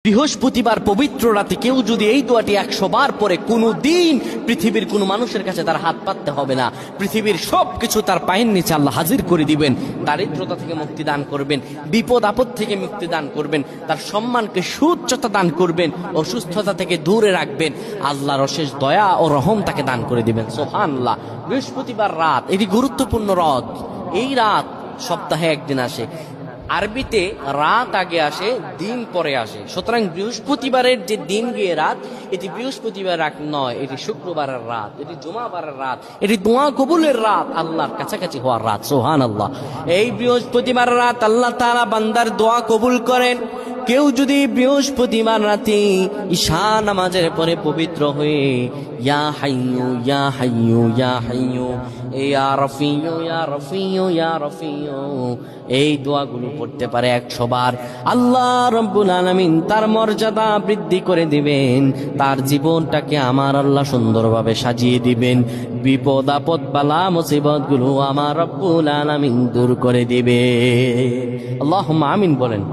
বৃহস্পতিবার পবিত্র রাতে কেউ যদি এই দোয়াটি 100 বার পরে কোনো দিন পৃথিবীর কোনো মানুষের কাছে তার হাত পাততে হবে না। পৃথিবীর সবকিছু তার পায়ের নিচে আল্লাহ হাজির করে দিবেন। দারিদ্রতা থেকে মুক্তি দান করবেন, বিপদ আপদ থেকে মুক্তি দান করবেন, তার সম্মানকে সুউচ্চতা দান করবেন, অসুস্থতা থেকে দূরে রাখবেন। আল্লাহর অশেষ দয়া ও রহম তাকে দান করে দিবেন। সুবহানাল্লাহ। বৃহস্পতিবার রাত এটি গুরুত্বপূর্ণ রাত। এই রাত সপ্তাহে একদিন আসে। আরবিতে রাত আগে আসে, দিন পরে আসে। সুতরাং বৃহস্পতিবারের যে দিন গিয়ে রাত, এটি বৃহস্পতিবার রাত নয়, এটি শুক্রবারের রাত, এটি জুমাবারের রাত, এটি দোয়া কবুলের রাত, আল্লাহর কাছাকাছি হওয়ার রাত। সুবহানাল্লাহ। এই বৃহস্পতিবার রাত আল্লাহ তাআলা বান্দার দোয়া কবুল করেন। কেউ যদি বৃহস্পতিবার রাতে ঈশা নামাজের পরে পবিত্র হয়ে ইয়া হাইয়ু ইয়া হাইয়ু ইয়া হাইয়ু ইয়া রাফিয়ু ইয়া রাফিয়ু ইয়া রাফিয়ু এই দোয়াগুলো পড়তে পারে 100 বার, আল্লাহ রব্বুল আলামিন তার মর্যাদা বৃদ্ধি করে দিবেন। তার জীবনটাকে আমার আল্লাহ সুন্দরভাবে সাজিয়ে দিবেন। বিপদ আপদ বালা মুসিবত গুলো আমার রব্বুল আলামিন দূর করে দিবে। আল্লাহুম্মা আমিন বলেন।